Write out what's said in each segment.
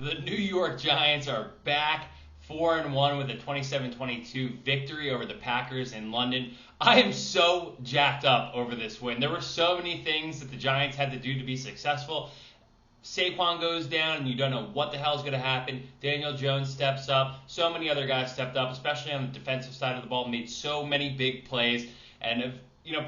The New York Giants are back 4-1 with a 27-22 victory over the Packers in London. I am so jacked up over this win. There were so many things that the Giants had to do to be successful. Saquon goes down and you don't know what the hell is going to happen. Daniel Jones steps up. So many other guys stepped up, especially on the defensive side of the ball, made so many big plays. And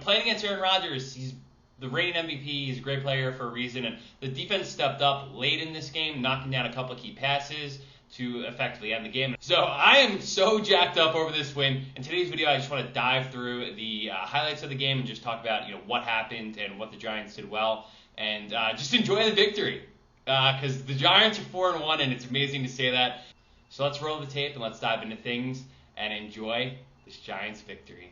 playing against Aaron Rodgers, he's the reigning MVP. He's a great player for a reason. And the defense stepped up late in this game, knocking down a couple of key passes to effectively end the game. So I am so jacked up over this win. In today's video, I just want to dive through the highlights of the game and just talk about what happened and what the Giants did well, and just enjoy the victory because the Giants are 4-1, and it's amazing to say that. So let's roll the tape and let's dive into things and enjoy this Giants victory.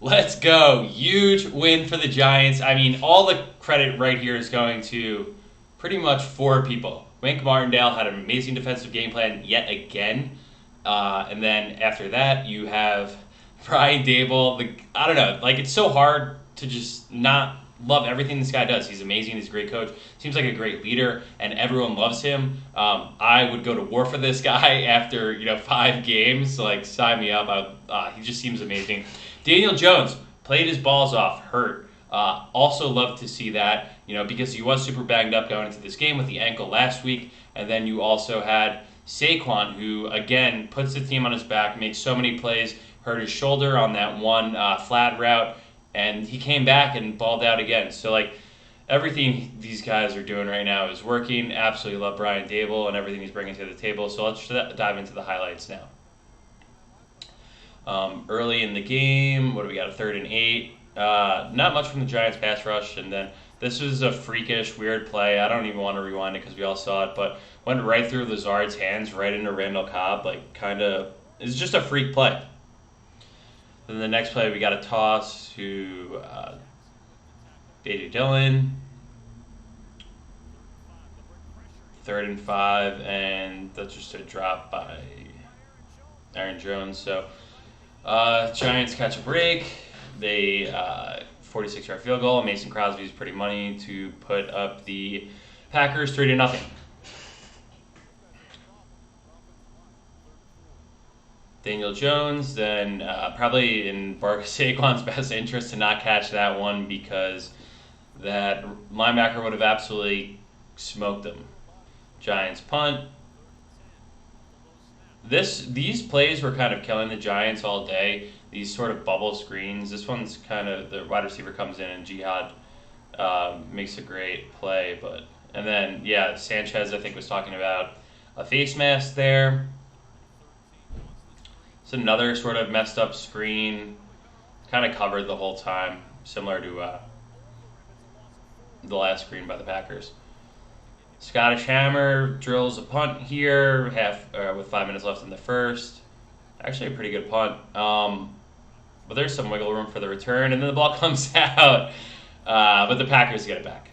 Let's go. Huge win for the Giants. I mean, all the credit right here is going to pretty much four people. Martindale had an amazing defensive game plan yet again. And then after that, you have Brian Daboll. I don't know. It's so hard to just not love everything this guy does. He's amazing. He's a great coach. Seems like a great leader, and everyone loves him. I would go to war for this guy after 5 games. Sign me up. He just seems amazing. Daniel Jones played his balls off, hurt. Also love to see that, because he was super banged up going into this game with the ankle last week. And then you also had Saquon, who, again, puts the team on his back, makes so many plays, hurt his shoulder on that one flat route, and he came back and balled out again. So, everything these guys are doing right now is working. Absolutely love Brian Daboll and everything he's bringing to the table. So let's dive into the highlights now. Early in the game, what do we got? A 3rd and 8. Not much from the Giants pass rush, and then this was a freakish, weird play. I don't even want to rewind it because we all saw it, but went right through Lazard's hands, right into Randall Cobb. It's just a freak play. Then the next play, we got a toss to A.J. Dillon. 3rd and 5, and that's just a drop by Aaron Jones. So Giants catch a break. They 46-yard field goal. Mason Crosby's pretty money to put up the Packers 3-0. Daniel Jones, then probably in Saquon's best interest to not catch that one because that linebacker would have absolutely smoked him. Giants punt. These plays were kind of killing the Giants all day. These sort of bubble screens. This one's kind of the wide receiver comes in and Jihad makes a great play. And then Sanchez I think was talking about a face mask there. It's another sort of messed up screen, kind of covered the whole time, similar to the last screen by the Packers. Scottish Hammer drills a punt here, with 5 minutes left in the first. Actually, a pretty good punt. But there's some wiggle room for the return, and then the ball comes out. But the Packers get it back.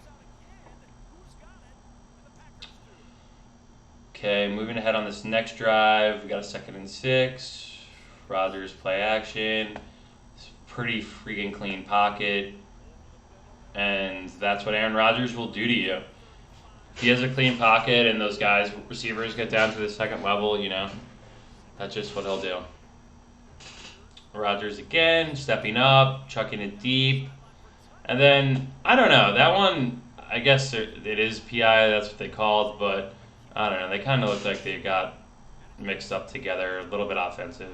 Okay, moving ahead on this next drive, we got a 2nd and 6. Rodgers play action. It's a pretty freaking clean pocket. And that's what Aaron Rodgers will do to you. If he has a clean pocket and those guys, receivers, get down to the second level, that's just what he'll do. Rodgers again, stepping up, chucking it deep. And then, I don't know, that one, I guess it is PI, that's what they called, but I don't know, they kind of looked like they got mixed up together, a little bit offensive.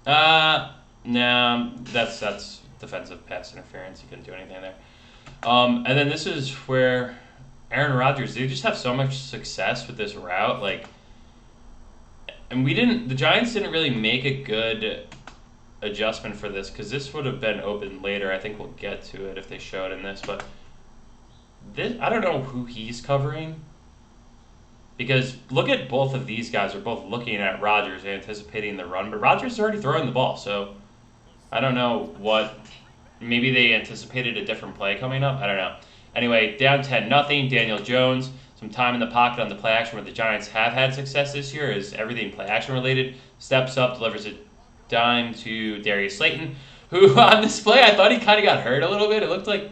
No, that's defensive pass interference. You couldn't do anything there. And then this is where Aaron Rodgers, they just have so much success with this route, and the Giants didn't really make a good adjustment for this because this would have been open later. I think we'll get to it if they show it in this, but I don't know who he's covering. Because look at both of these guys are both looking at Rodgers, anticipating the run, but Rodgers is already throwing the ball, so I don't know what. Maybe they anticipated a different play coming up. I don't know. Anyway, down 10-0. Daniel Jones, some time in the pocket on the play action where the Giants have had success this year is everything play action related. Steps up, delivers a dime to Darius Slayton, who on this play I thought he kind of got hurt a little bit. It looked like,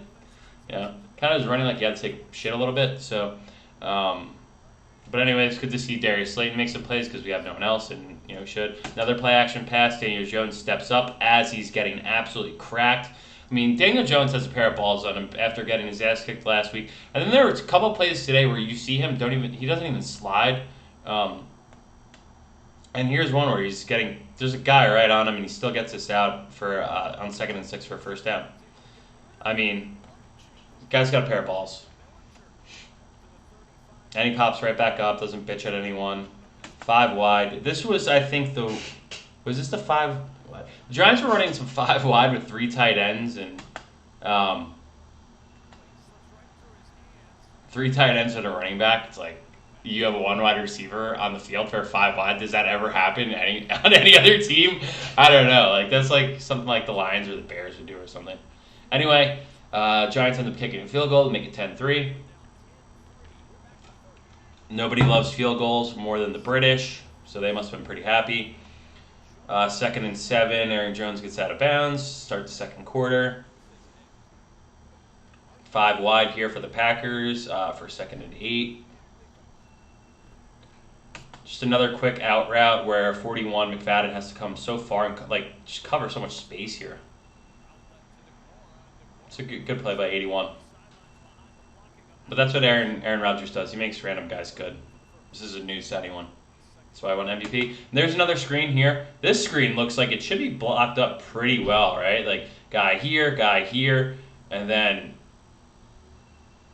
kind of was running like he had to take shit a little bit. So, but anyway, it's good to see Darius Slayton make some plays because we have no one else, and should. Another play action pass. Daniel Jones steps up as he's getting absolutely cracked. I mean, Daniel Jones has a pair of balls on him after getting his ass kicked last week. And then there were a couple plays today where you see him he doesn't even slide. And here's one where there's a guy right on him and he still gets us out for on 2nd and 6 for a first down. I mean, the guy's got a pair of balls. And he pops right back up, doesn't bitch at anyone. 5 wide. This was, I think, was this the 5 wide? The Giants were running some 5 wide with 3 tight ends and 3 tight ends and a running back. It's like you have a 1 wide receiver on the field for 5 wide. Does that ever happen on any other team? I don't know. Like that's like something like the Lions or the Bears would do or something. Anyway, Giants end up kicking a field goal to make it 10-3. Nobody loves field goals more than the British, so they must have been pretty happy. 2nd and 7, Aaron Jones gets out of bounds, start the second quarter. 5 wide here for the Packers for 2nd and 8. Just another quick out route where 41 McFadden has to come so far and just cover so much space here. It's a good play by 81. But that's what Aaron Rodgers does. He makes random guys good. This is a news to anyone. That's why I won MVP. And there's another screen here. This screen looks like it should be blocked up pretty well, right? Like guy here, and then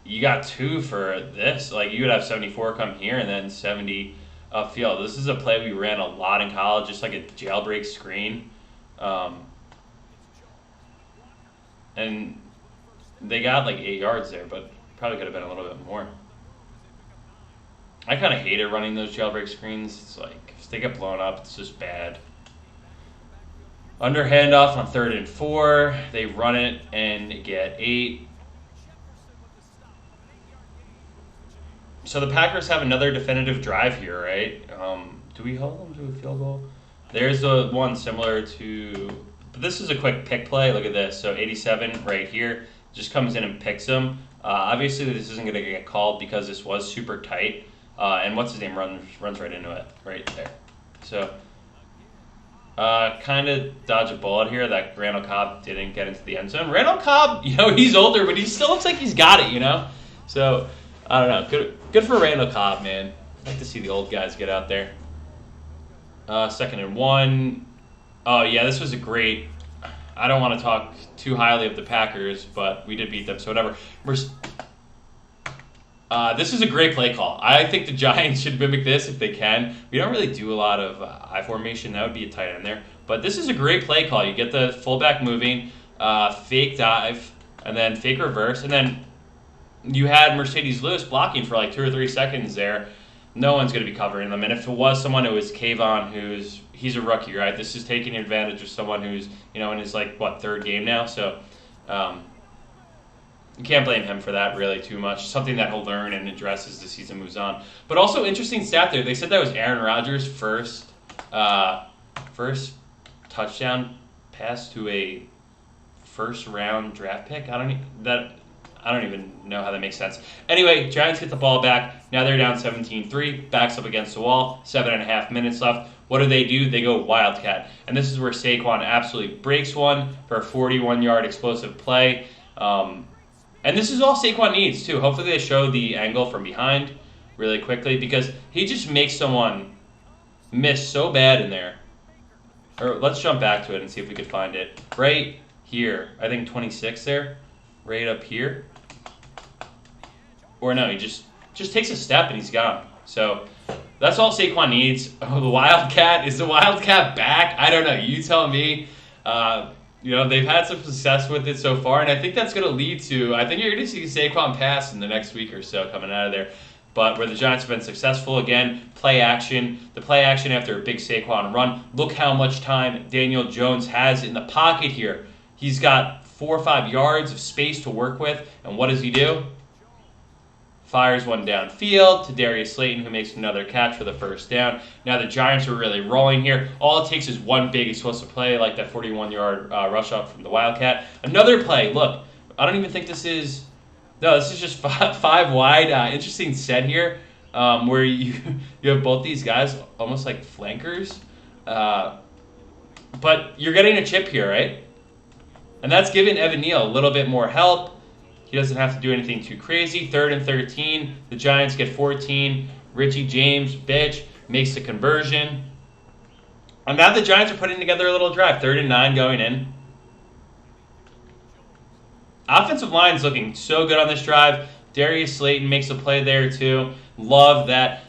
you got 2 for this. Like you would have 74 come here and then 70 upfield. This is a play we ran a lot in college, just like a jailbreak screen. And they got like 8 yards there, but probably could have been a little bit more. I kind of hated running those jailbreak screens. It's like, if they get blown up, it's just bad. Under handoff on 3rd and 4. They run it and get 8. So the Packers have another definitive drive here, right? Do we hold them to a field goal? There's the one similar to... But this is a quick pick play. Look at this. So 87 right here. Just comes in and picks him. Obviously, this isn't going to get called because this was super tight. And what's his name runs right into it, right there. So, kind of dodge a bullet here that Randall Cobb didn't get into the end zone. Randall Cobb, he's older, but he still looks like he's got it, So, I don't know. Good for Randall Cobb, man. I like to see the old guys get out there. 2nd and 1. Oh, yeah, this was a great... I don't want to talk too highly of the Packers, but we did beat them, so whatever. This is a great play call. I think the Giants should mimic this if they can. We don't really do a lot of I formation. That would be a tight end there. But this is a great play call. You get the fullback moving, fake dive, and then fake reverse. And then you had Mercedes Lewis blocking for like 2 or 3 seconds there. No one's going to be covering them. And if it was someone who was Kayvon, he's a rookie, right? This is taking advantage of someone who's, in his, 3rd game now. So, you can't blame him for that really too much. Something that he'll learn and address as the season moves on. But also interesting stat there. They said that was Aaron Rodgers' first touchdown pass to a first-round draft pick. I don't even know how that makes sense. Anyway, Giants get the ball back. Now they're down 17-3. Backs up against the wall. 7.5 minutes left. What do? They go Wildcat. And this is where Saquon absolutely breaks one for a 41-yard explosive play. And this is all Saquon needs, too. Hopefully they show the angle from behind really quickly because he just makes someone miss so bad in there. Or let's jump back to it and see if we could find it. Right here. I think 26 there. Right up here. Or no, he just takes a step and he's gone. So that's all Saquon needs. Oh, the Wildcat. Is the Wildcat back? I don't know. You tell me. They've had some success with it so far, and I think that's going to lead to, I think you're going to see Saquon pass in the next week or so coming out of there. But where the Giants have been successful, again, play action. The play action after a big Saquon run. Look how much time Daniel Jones has in the pocket here. He's got 4 or 5 yards of space to work with, and what does he do? Fires one downfield to Darius Slayton, who makes another catch for the first down. Now the Giants are really rolling here. All it takes is one big explosive play, like that 41-yard rush up from the Wildcat. Another play. Look, I don't even think this is No, this is just five wide. Interesting set here, where you you have both these guys almost like flankers, uh, but you're getting a chip here, right? And that's giving Evan Neal a little bit more help. He doesn't have to do anything too crazy. 3rd and 13. The Giants get 14. Richie James, bitch, makes the conversion. And now the Giants are putting together a little drive. 3rd and 9 going in. Offensive line's looking so good on this drive. Darius Slayton makes a play there too. Love that.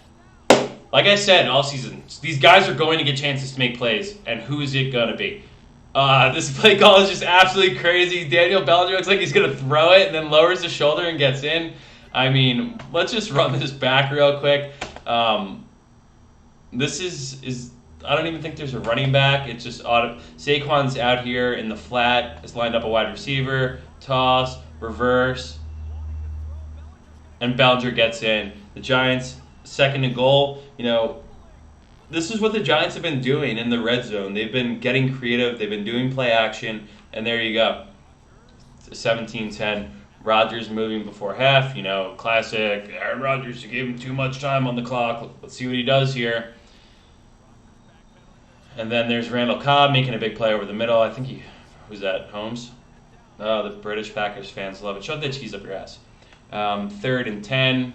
Like I said all season, these guys are going to get chances to make plays. And who's it going to be? This play call is just absolutely crazy. Daniel Bellinger looks like he's going to throw it and then lowers the shoulder and gets in. I mean, let's just run this back real quick. This is I don't even think there's a running back. It's just Saquon's out here in the flat. Is lined up a wide receiver. Toss, reverse, and Bellinger gets in. The Giants, 2nd and goal. This is what the Giants have been doing in the red zone. They've been getting creative. They've been doing play action, and there you go. 17-10. Rodgers moving before half. Classic. Aaron Rodgers, you gave him too much time on the clock. Let's see what he does here. And then there's Randall Cobb making a big play over the middle. I think who's that, Holmes? Oh, the British Packers fans love it. Shove that cheese up your ass. 3rd and 10.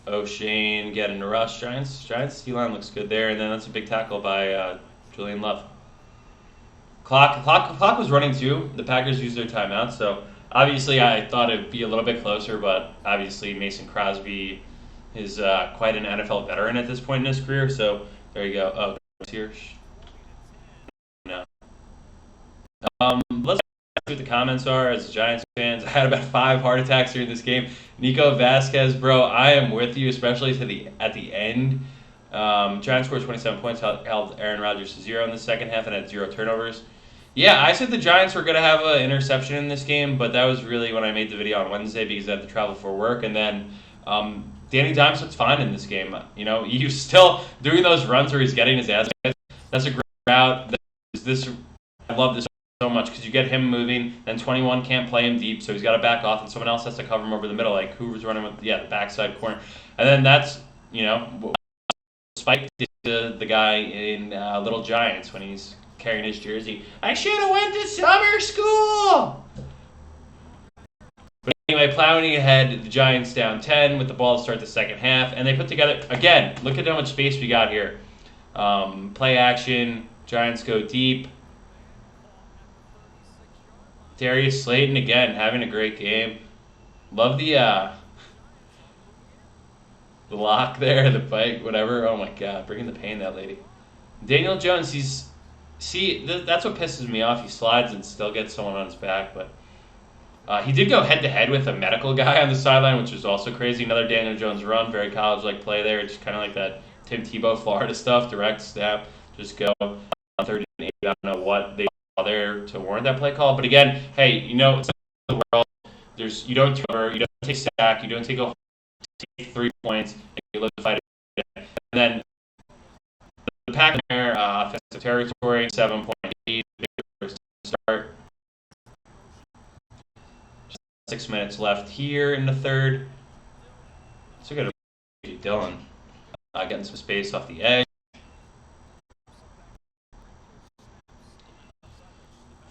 O'Shane getting a rush. Giants D-line looks good there. And then that's a big tackle by Julian Love. Clock was running too. The Packers used their timeout. So obviously I thought it would be a little bit closer. But obviously Mason Crosby is quite an NFL veteran at this point in his career. So there you go. Oh, here. No. Let's see what the comments are as Giants fans. I had about 5 heart attacks during this game. Nico Vasquez, bro, I am with you, especially at the end. Giants scored 27 points, held Aaron Rodgers to 0 in the second half, and had 0 turnovers. Yeah, I said the Giants were going to have an interception in this game, but that was really when I made the video on Wednesday because I had to travel for work. And then Danny Dimes looks fine in this game. He's still doing those runs where he's getting his ass. That's a great route. I love this so much because you get him moving, then 21 can't play him deep, so he's got to back off, and someone else has to cover him over the middle, like Hoover's running with the backside corner. And then that's, Spike did the guy in Little Giants when he's carrying his jersey. I should have went to summer school! But anyway, plowing ahead, the Giants down 10 with the ball to start the second half, and they put together, again, look at how much space we got here. Play action, Giants go deep. Darius Slayton, again, having a great game. Love the lock there, the bike, whatever. Oh, my God. Bringing the pain, that lady. Daniel Jones, that's what pisses me off. He slides and still gets someone on his back. But he did go head-to-head with a medical guy on the sideline, which was also crazy. Another Daniel Jones run, very college-like play there. It's kind of like that Tim Tebow, Florida stuff, direct snap. Just go on 30 and 8. I don't know what they there to warrant that play call, but again, hey, it's the world. You don't cover, you don't take sack, you don't take 3 points, and you live the fight. And then the Packers offensive territory, 7-point lead, start. 6 minutes left here in the third. So we got Dylan getting some space off the edge.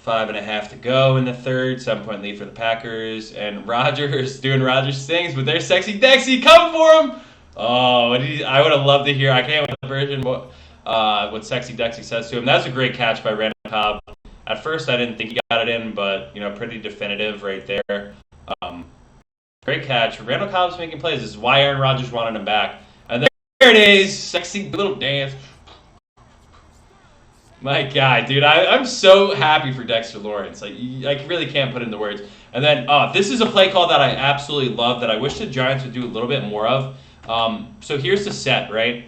5.5 to go in the third. 7-point lead for the Packers. And Rodgers doing Rodgers things with their sexy Dexy. Come for him! Oh, I would have loved to hear. I can't wait the version what Sexy Dexy says to him. That's a great catch by Randall Cobb. At first, I didn't think he got it in, but pretty definitive right there. Great catch. Randall Cobb's making plays. This is why Aaron Rodgers wanted him back. And there it is. Sexy little dance. My God, dude, I'm so happy for Dexter Lawrence. I really can't put into words. And then, this is a play call that I absolutely love that I wish the Giants would do a little bit more of. So here's the set, right?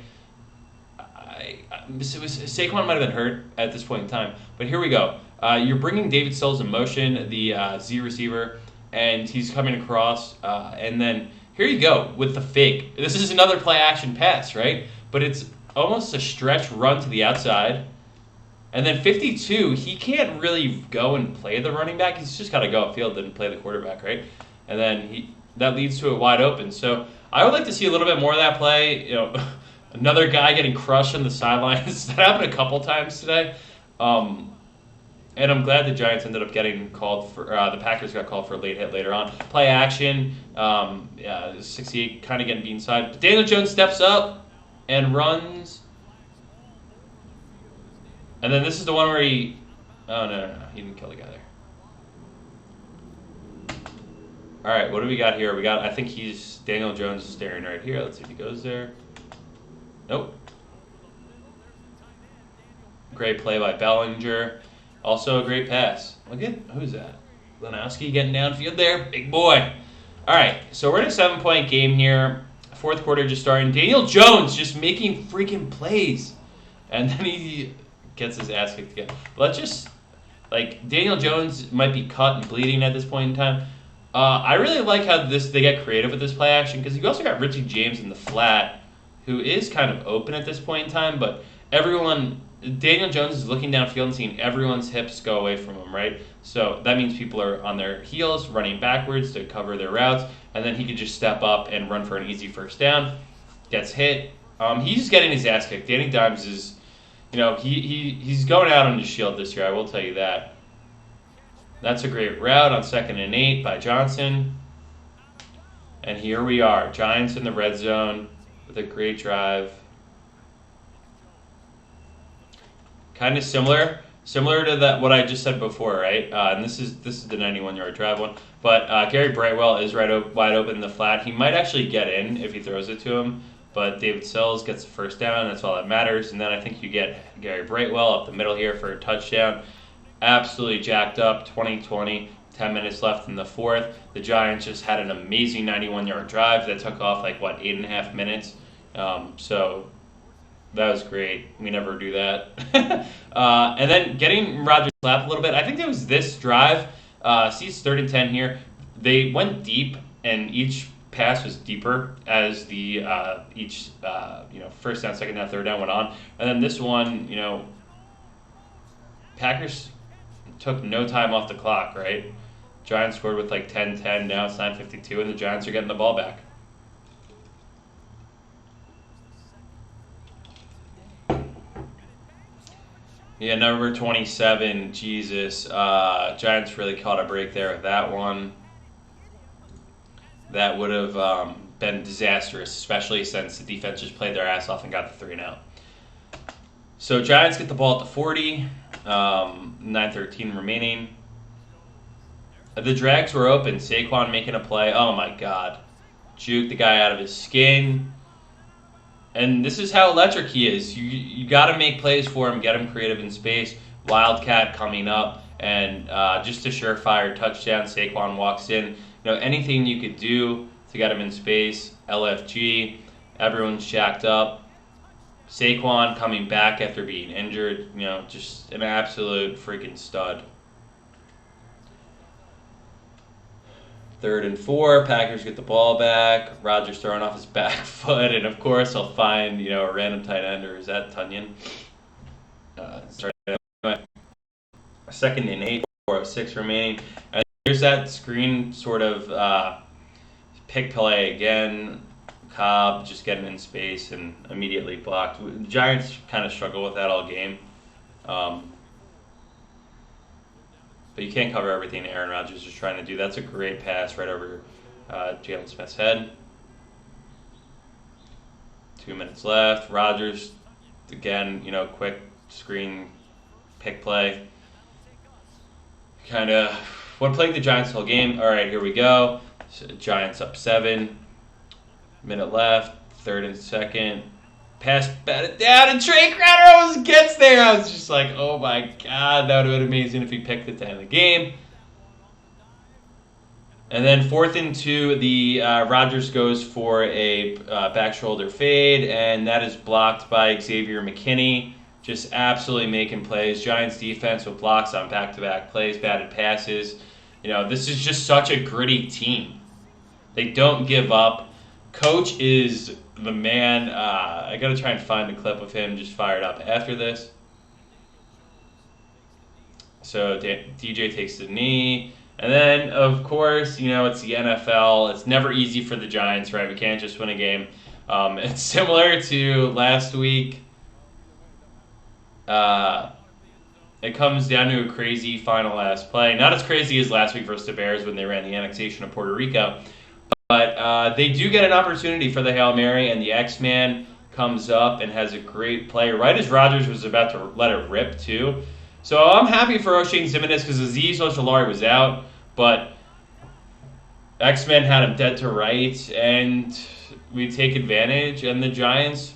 Saquon might have been hurt at this point in time, but here we go. You're bringing David Sills in motion, the Z receiver, and he's coming across, and then here you go with the fake. This is another play action pass, right? But it's almost a stretch run to the outside. And then 52, he can't really go and play the running back. He's just got to go upfield and play the quarterback, right? And then that leads to a wide open. So I would like to see a little bit more of that play. Another guy getting crushed on the sidelines. That happened a couple times today. And I'm glad the Giants ended up getting called for. The Packers got called for a late hit later on. Play action. 68 kind of getting beat inside. But Daniel Jones steps up and runs. And then this is the one where he... Oh, no. He didn't kill the guy there. All right, what do we got here? I think Daniel Jones is staring right here. Let's see if he goes there. Nope. Great play by Bellinger. Also a great pass. Look at, who's that? Lanowski getting downfield there. Big boy. All right, so we're in a 7-point game here. Fourth quarter just starting. Daniel Jones just making freaking plays. And then he gets his ass kicked again. Daniel Jones might be cut and bleeding at this point in time. I really like how they get creative with this play action, because you also got Richie James in the flat, who is kind of open at this point in time, but Daniel Jones is looking downfield and seeing everyone's hips go away from him, right? So that means people are on their heels, running backwards to cover their routes, and then he could just step up and run for an easy first down. Gets hit. He's getting his ass kicked. Danny Dimes is, he's going out on his shield this year, I will tell you that. That's a great route on 2nd and 8 by Johnson. And here we are, Giants in the red zone with a great drive. Kind of similar to that what I just said before, right? And this is the 91-yard drive one. But Gary Brightwell is wide open in the flat. He might actually get in if he throws it to him. But David Sells gets the first down. That's all that matters. And then I think you get Gary Brightwell up the middle here for a touchdown. Absolutely jacked up, 20-20, 10 minutes left in the fourth. The Giants just had an amazing 91-yard drive that took off 8.5 minutes. So that was great. We never do that. And then getting Rodgers' lap a little bit. I think it was this drive. See, it's 3rd and 10 here. They went deep, and each pass was deeper as the first down, second down, third down went on. And then this one, Packers took no time off the clock, right? Giants scored with 10-10. Now it's 9:52, and the Giants are getting the ball back. Yeah, number 27, Jesus. Giants really caught a break there with that one. That would have been disastrous, especially since the defense just played their ass off and got the 3-and-out. So Giants get the ball at the 40, 9:13 remaining. The drags were open. Saquon making a play. Oh, my God. Juke the guy out of his skin. And this is how electric he is. You got to make plays for him, get him creative in space. Wildcat coming up, and just a surefire touchdown. Saquon walks in. Anything you could do to get him in space. LFG. Everyone's jacked up. Saquon coming back after being injured. Just an absolute freaking stud. 3rd and 4, Packers get the ball back. Rodgers throwing off his back foot, and of course he'll find a random tight end, or is that Tunyon? 2nd and 8, 4:06 remaining. And there's that screen sort of pick play again. Cobb just getting in space and immediately blocked. The Giants kind of struggle with that all game. But you can't cover everything Aaron Rodgers is trying to do. That's a great pass right over Jalen Smith's head. 2 minutes left. Rodgers, again, quick screen pick play. Kind of what plagued the Giants the whole game. All right, here we go. So Giants up 7. Minute left. 3rd and 2nd. Pass batted down, and Trey Crowder almost gets there. I was just like, oh my God, that would have been amazing if he picked it to end the game. And then 4th and 2, the Rodgers goes for a back shoulder fade, and that is blocked by Xavier McKinney. Just absolutely making plays. Giants defense with blocks on back-to-back plays, batted passes. This is just such a gritty team. They don't give up. Coach is the man. I got to try and find a clip of him just fired up after this. So DJ takes the knee. And then, of course, it's the NFL. It's never easy for the Giants, right? We can't just win a game. It's similar to last week. It comes down to a crazy final last play. Not as crazy as last week versus the Bears when they ran the annexation of Puerto Rico. But they do get an opportunity for the Hail Mary, and the X-Man comes up and has a great play right as Rodgers was about to let it rip, too. So I'm happy for O'Shane Ximines because Azeez Ojulari was out, but X-Men had him dead to right, and we take advantage, and the Giants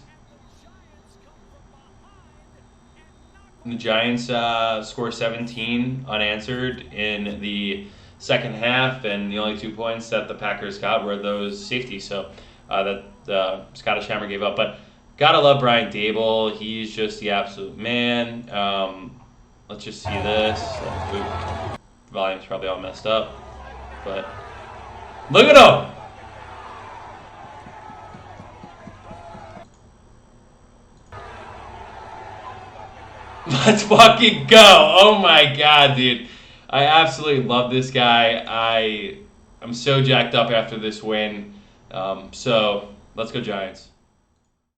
score 17 unanswered in the second half, and the only 2 points that the Packers got were those safeties, so that the Scottish Hammer gave up. But gotta love Brian Daboll. He's just the absolute man. Let's just see this. Ooh, volume's probably all messed up, but look at him! Let's fucking go! Oh my god, dude. I absolutely love this guy. I'm so jacked up after this win. So, let's go Giants.